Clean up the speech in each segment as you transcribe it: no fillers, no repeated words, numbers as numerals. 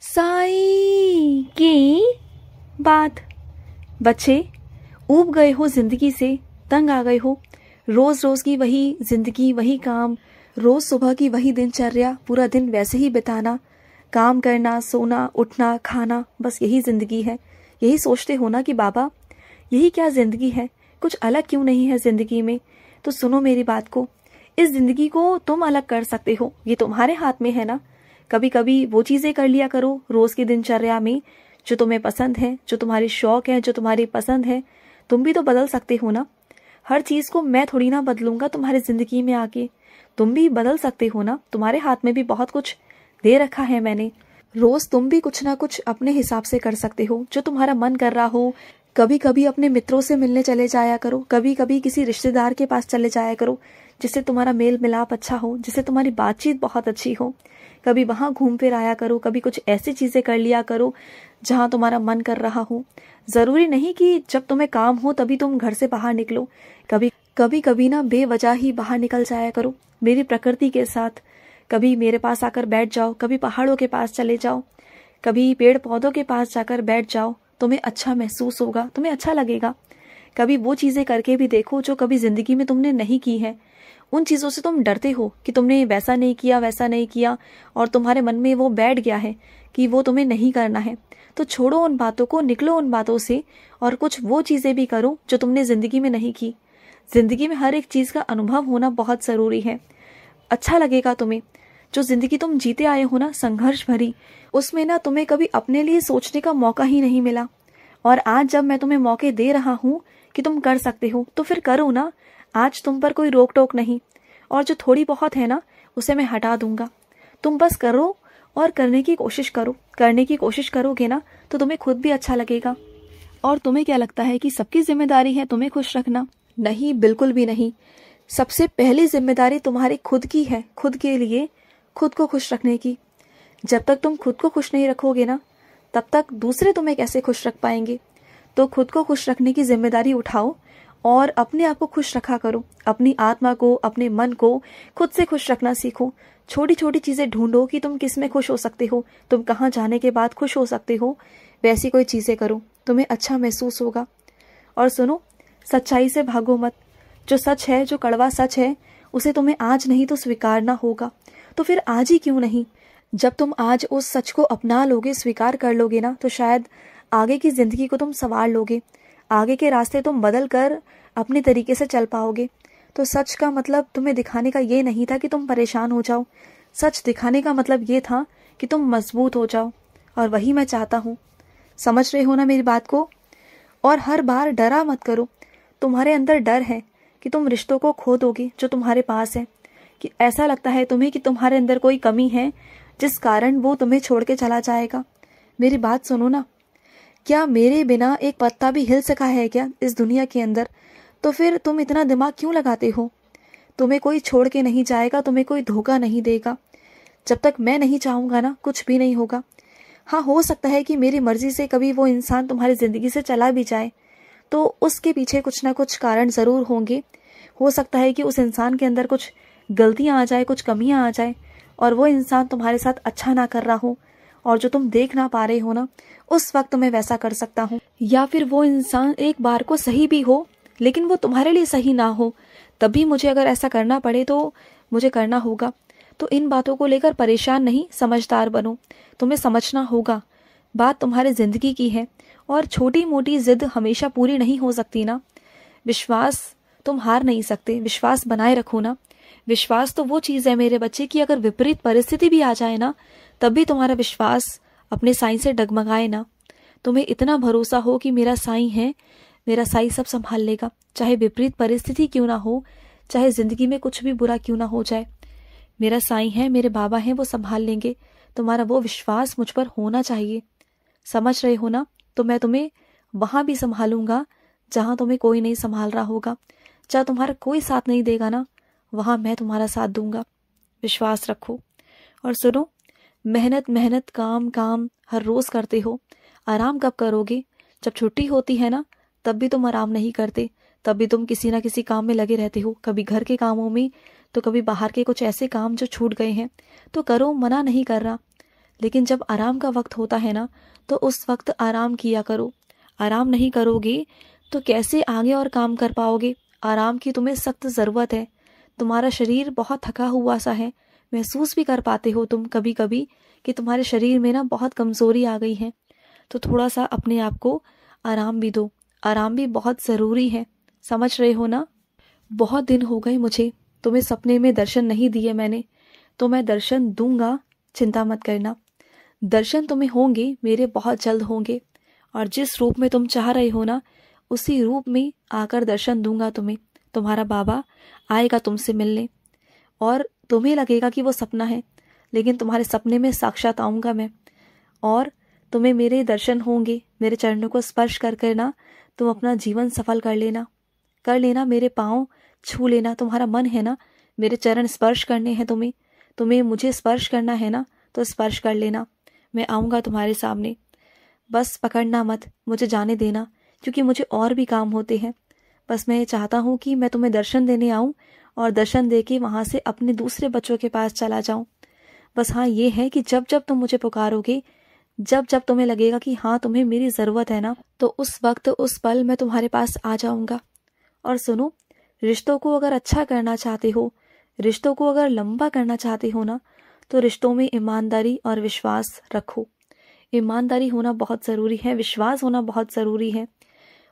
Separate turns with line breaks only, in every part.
साई की बात। बच्चे, ऊब गए हो जिंदगी से, तंग आ गए हो। रोज रोज की वही जिंदगी, वही काम, रोज सुबह की वही दिनचर्या, पूरा दिन वैसे ही बिताना, काम करना, सोना, उठना, खाना, बस यही जिंदगी है। यही सोचते हो ना कि बाबा यही क्या जिंदगी है, कुछ अलग क्यों नहीं है जिंदगी में। तो सुनो मेरी बात को, इस जिंदगी को तुम अलग कर सकते हो, ये तुम्हारे हाथ में है ना। कभी कभी वो चीजें कर लिया करो रोज की दिनचर्या में जो तुम्हें पसंद है, जो तुम्हारी शौक है, जो तुम्हारी पसंद है। तुम भी तो बदल सकते हो ना। हर चीज को मैं थोड़ी ना बदलूंगा तुम्हारी जिंदगी में आके। तुम भी बदल सकते हो ना, तुम्हारे हाथ में भी बहुत कुछ दे रखा है मैंने। रोज तुम भी कुछ ना कुछ अपने हिसाब से कर सकते हो, जो तुम्हारा मन कर रहा हो। कभी कभी अपने मित्रों से मिलने चले जाया करो, कभी कभी किसी रिश्तेदार के पास चले जाया करो जिससे तुम्हारा मेल मिलाप अच्छा हो, जिससे तुम्हारी बातचीत बहुत अच्छी हो। कभी वहां घूम फिर आया करो, कभी कुछ ऐसी चीजें कर लिया करो जहां तुम्हारा मन कर रहा हो। जरूरी नहीं कि जब तुम्हें काम हो तभी तुम घर से बाहर निकलो। कभी कभी ना बेवजह ही बाहर निकल जाया करो मेरी प्रकृति के साथ। कभी मेरे पास आकर बैठ जाओ, कभी पहाड़ों के पास चले जाओ, कभी पेड़ पौधों के पास जाकर बैठ जाओ। तुम्हें अच्छा महसूस होगा, तुम्हें अच्छा लगेगा। कभी वो चीजें करके भी देखो जो कभी जिंदगी में तुमने नहीं की है। उन चीजों से तुम डरते हो कि तुमने वैसा नहीं किया, वैसा नहीं किया, और तुम्हारे मन में वो बैठ गया है कि वो तुम्हें नहीं करना है। तो छोड़ो उन बातों को, निकलो उन बातों से और कुछ वो चीजें भी करो जो तुमने जिंदगी में नहीं की। जिंदगी में हर एक चीज का अनुभव होना बहुत जरूरी है। अच्छा लगेगा तुम्हें। जो जिंदगी तुम जीते आए हो ना, संघर्ष भरी, उसमें ना तुम्हें कभी अपने लिए सोचने का मौका ही नहीं मिला। और आज जब मैं तुम्हें मौके दे रहा हूँ कि तुम कर सकते हो, तो फिर करो ना। आज तुम पर कोई रोक टोक नहीं, और जो थोड़ी बहुत है ना उसे मैं हटा दूंगा। तुम बस करो और करने की कोशिश करो। करने की कोशिश करोगे ना तो तुम्हें खुद भी अच्छा लगेगा। और तुम्हें क्या लगता है कि सबकी जिम्मेदारी है तुम्हें खुश रखना? नहीं, बिल्कुल भी नहीं। सबसे पहली जिम्मेदारी तुम्हारी खुद की है, खुद के लिए, खुद को खुश रखने की। जब तक तुम खुद को खुश नहीं रखोगे ना, तब तक दूसरे तुम्हें कैसे खुश रख पाएंगे। तो खुद को खुश रखने की जिम्मेदारी उठाओ और अपने आप को खुश रखा करो। अपनी आत्मा को, अपने मन को खुद से खुश रखना सीखो। छोटी छोटी चीजें ढूंढो कि तुम किस में खुश हो सकते हो, तुम कहाँ जाने के बाद खुश हो सकते हो। वैसी कोई चीजें करो, तुम्हें अच्छा महसूस होगा। और सुनो, सच्चाई से भागो मत। जो सच है, जो कड़वा सच है, उसे तुम्हें आज नहीं तो स्वीकारना होगा। तो फिर आज ही क्यों नहीं? जब तुम आज उस सच को अपना लोगे, स्वीकार कर लोगे ना, तो शायद आगे की जिंदगी को तुम संवार लोगे। आगे के रास्ते तुम बदल कर अपने तरीके से चल पाओगे। तो सच का मतलब तुम्हें दिखाने का ये नहीं था कि तुम परेशान हो जाओ। सच दिखाने का मतलब ये था कि तुम मजबूत हो जाओ, और वही मैं चाहता हूँ। समझ रहे हो ना मेरी बात को? और हर बार डरा मत करो। तुम्हारे अंदर डर है कि तुम रिश्तों को खो दोगे जो तुम्हारे पास है, कि ऐसा लगता है तुम्हें कि तुम्हारे अंदर कोई कमी है जिस कारण वो तुम्हें छोड़ के चला जाएगा। मेरी बात सुनो ना, क्या मेरे बिना एक पत्ता भी हिल सका है क्या इस दुनिया के अंदर? तो फिर तुम इतना दिमाग क्यों लगाते हो? तुम्हें कोई छोड़ के नहीं जाएगा, तुम्हें कोई धोखा नहीं देगा। जब तक मैं नहीं चाहूंगा ना, कुछ भी नहीं होगा। हाँ, हो सकता है कि मेरी मर्जी से कभी वो इंसान तुम्हारी जिंदगी से चला भी जाए, तो उसके पीछे कुछ ना कुछ कारण जरूर होंगे। हो सकता है कि उस इंसान के अंदर कुछ गलतियां आ जाए, कुछ कमियां आ जाए, और वो इंसान तुम्हारे साथ अच्छा ना कर रहा हो, और जो तुम देख ना पा रहे हो ना, उस वक्त मैं वैसा कर सकता हूँ। या फिर वो इंसान एक बार को सही भी हो, लेकिन वो तुम्हारे लिए सही ना हो, तभी मुझे अगर ऐसा करना पड़े तो मुझे करना होगा। तो इन बातों को लेकर परेशान नहीं, समझदार बनो। तुम्हें समझना होगा, बात तुम्हारी जिंदगी की है, और छोटी मोटी जिद हमेशा पूरी नहीं हो सकती ना। विश्वास तुम हार नहीं सकते, विश्वास बनाए रखो ना। विश्वास तो वो चीज है मेरे बच्चे की अगर विपरीत परिस्थिति भी आ जाए ना, तब भी तुम्हारा विश्वास अपने साईं से डगमगाए ना। तुम्हें इतना भरोसा हो कि मेरा साईं है, मेरा साईं सब संभाल लेगा। चाहे विपरीत परिस्थिति क्यों ना हो, चाहे जिंदगी में कुछ भी बुरा क्यों ना हो जाए, मेरा साईं है, मेरे बाबा हैं, वो संभाल लेंगे। तुम्हारा वो विश्वास मुझ पर होना चाहिए। समझ रहे हो ना? तो मैं तुम्हें वहां भी संभालूंगा जहां तुम्हें कोई नहीं संभाल रहा होगा। जहां तुम्हारा कोई साथ नहीं देगा ना, वहां मैं तुम्हारा साथ दूंगा। विश्वास रखो। और सुनो, मेहनत मेहनत, काम काम हर रोज करते हो, आराम कब करोगे? जब छुट्टी होती है ना, तब भी तुम आराम नहीं करते। तब भी तुम किसी ना किसी काम में लगे रहते हो, कभी घर के कामों में, तो कभी बाहर के कुछ ऐसे काम जो छूट गए हैं। तो करो, मना नहीं कर रहा, लेकिन जब आराम का वक्त होता है ना, तो उस वक्त आराम किया करो। आराम नहीं करोगे तो कैसे आगे और काम कर पाओगे। आराम की तुम्हें सख्त ज़रूरत है। तुम्हारा शरीर बहुत थका हुआ सा है, महसूस भी कर पाते हो तुम कभी कभी कि तुम्हारे शरीर में ना बहुत कमज़ोरी आ गई है। तो थोड़ा सा अपने आप को आराम भी दो। आराम भी बहुत ज़रूरी है, समझ रहे हो ना। बहुत दिन हो गए मुझे तुम्हें सपने में दर्शन नहीं दिए मैंने, तो मैं दर्शन दूंगा, चिंता मत करना। दर्शन तुम्हें होंगे मेरे, बहुत जल्द होंगे। और जिस रूप में तुम चाह रहे हो ना, उसी रूप में आकर दर्शन दूंगा तुम्हें। तुम्हारा बाबा आएगा तुमसे मिलने, और तुम्हें लगेगा कि वो सपना है, लेकिन तुम्हारे सपने में साक्षात आऊँगा मैं। और तुम्हें मेरे दर्शन होंगे, मेरे चरणों को स्पर्श कर कर ना तुम अपना जीवन सफल कर लेना। मेरे पाँव छू लेना। तुम्हारा मन है ना मेरे चरण स्पर्श करने हैं तुम्हें मुझे स्पर्श करना है ना, तो स्पर्श कर लेना। मैं आऊँगा तुम्हारे सामने, बस पकड़ना मत, मुझे जाने देना, क्योंकि मुझे और भी काम होते हैं। बस मैं चाहता हूँ कि मैं तुम्हें दर्शन देने आऊँ और दर्शन दे के वहाँ से अपने दूसरे बच्चों के पास चला जाऊँ। बस हाँ ये है कि जब जब तुम मुझे पुकारोगे, जब जब तुम्हें लगेगा कि हाँ तुम्हें मेरी ज़रूरत है ना, तो उस वक्त उस पल मैं तुम्हारे पास आ जाऊँगा। और सुनो, रिश्तों को अगर अच्छा करना चाहते हो, रिश्तों को अगर लंबा करना चाहते हो ना, तो रिश्तों में ईमानदारी और विश्वास रखो। ईमानदारी होना बहुत ज़रूरी है, विश्वास होना बहुत ज़रूरी है।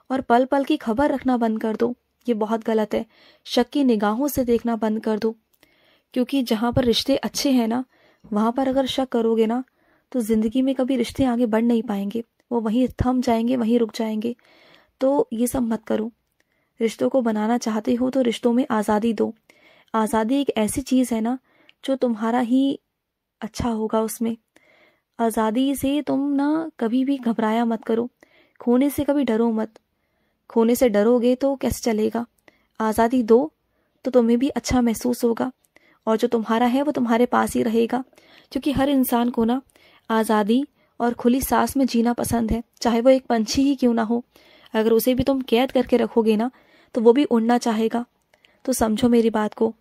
और पल पल की खबर रखना बंद कर दो, ये बहुत गलत है। शक की निगाहों से देखना बंद कर दो, क्योंकि जहाँ पर रिश्ते अच्छे हैं ना, वहाँ पर अगर शक करोगे ना, तो ज़िंदगी में कभी रिश्ते आगे बढ़ नहीं पाएंगे, वो वहीं थम जाएंगे, वहीं रुक जाएंगे। तो ये सब मत करो। रिश्तों को बनाना चाहते हो तो रिश्तों में आज़ादी दो। आज़ादी एक ऐसी चीज़ है ना जो तुम्हारा ही अच्छा होगा उसमें। आज़ादी से तुम ना कभी भी घबराया मत करो, खोने से कभी डरो मत। खोने से डरोगे तो कैसे चलेगा। आज़ादी दो तो तुम्हें भी अच्छा महसूस होगा, और जो तुम्हारा है वो तुम्हारे पास ही रहेगा। क्योंकि हर इंसान को ना आज़ादी और खुली सांस में जीना पसंद है, चाहे वो एक पंछी ही क्यों ना हो। अगर उसे भी तुम कैद करके रखोगे ना, तो वो भी उड़ना चाहेगा। तो समझो मेरी बात को।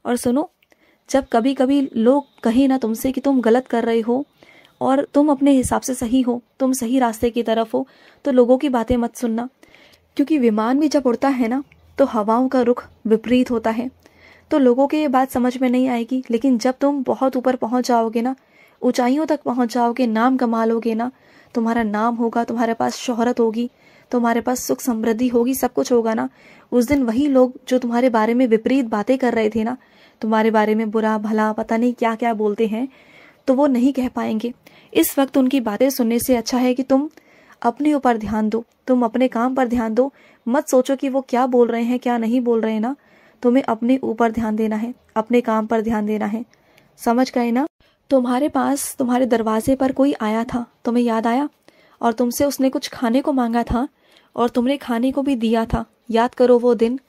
और सुनो, जब कभी कभी लोग कहें ना तुमसे कि तुम गलत कर रहे हो और तुम अपने हिसाब से सही हो, तुम सही रास्ते की तरफ हो, तो लोगों की बातें मत सुनना। क्योंकि विमान भी जब उड़ता है ना, तो हवाओं का रुख विपरीत होता है। तो लोगों की ये बात समझ में नहीं आएगी, लेकिन जब तुम बहुत ऊपर पहुंच जाओगे ना, ऊंचाइयों तक पहुंच जाओगे, नाम कमा लोगे ना, तुम्हारा नाम होगा, तुम्हारे पास शोहरत होगी, तुम्हारे पास सुख समृद्धि होगी, सब कुछ होगा ना, उस दिन वही लोग जो तुम्हारे बारे में विपरीत बातें कर रहे थे ना, तुम्हारे बारे में बुरा भला पता नहीं क्या क्या बोलते हैं, तो वो नहीं कह पाएंगे। इस वक्त उनकी बातें सुनने से अच्छा है कि तुम अपने ऊपर ध्यान दो, तुम अपने काम पर ध्यान दो। मत सोचो कि वो क्या बोल रहे हैं क्या नहीं बोल रहे हैं ना, तुम्हें अपने ऊपर ध्यान देना है, अपने काम पर ध्यान देना है। समझ गए ना। तुम्हारे पास तुम्हारे दरवाजे पर कोई आया था, तुम्हें याद आया, और तुमसे उसने कुछ खाने को मांगा था, और तुमने खाने को भी दिया था। याद करो वो दिन।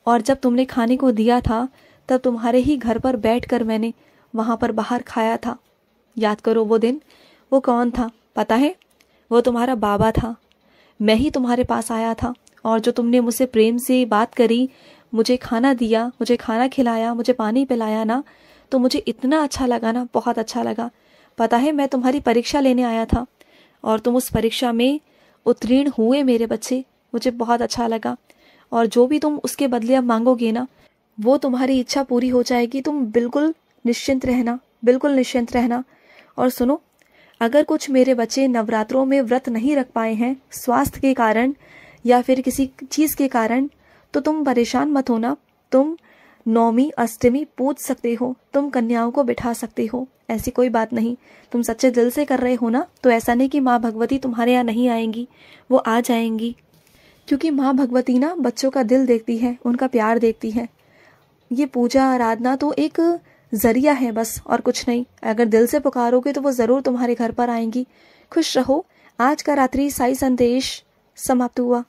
और जब तुमने खाने को दिया था, तब तुम्हारे ही घर पर बैठकर मैंने वहाँ पर बाहर खाया था। याद करो वो दिन। वो कौन था पता है? वो तुम्हारा बाबा था। मैं ही तुम्हारे पास आया था, और जो तुमने मुझसे प्रेम से बात करी, मुझे खाना दिया, मुझे खाना खिलाया, मुझे पानी पिलाया ना, तो मुझे इतना अच्छा लगा ना, बहुत अच्छा लगा। पता है, मैं तुम्हारी परीक्षा लेने आया था, और तुम उस परीक्षा में उत्तीर्ण हुए मेरे बच्चे। मुझे बहुत अच्छा लगा। और जो भी तुम उसके बदले अब मांगोगे ना, वो तुम्हारी इच्छा पूरी हो जाएगी। तुम बिल्कुल निश्चिंत रहना, बिल्कुल निश्चिंत रहना। और सुनो, अगर कुछ मेरे बच्चे नवरात्रों में व्रत नहीं रख पाए हैं स्वास्थ्य के कारण या फिर किसी चीज़ के कारण, तो तुम परेशान मत होना। तुम नौमी अष्टमी पूज सकते हो, तुम कन्याओं को बिठा सकते हो, ऐसी कोई बात नहीं। तुम सच्चे दिल से कर रहे हो ना, तो ऐसा नहीं कि माँ भगवती तुम्हारे यहाँ नहीं आएंगी, वो आ जाएंगी। क्योंकि माँ भगवती ना बच्चों का दिल देखती है, उनका प्यार देखती है। ये पूजा आराधना तो एक जरिया है बस, और कुछ नहीं। अगर दिल से पुकारोगे तो वो ज़रूर तुम्हारे घर पर आएंगी। खुश रहो। आज का रात्रि साई संदेश समाप्त हुआ।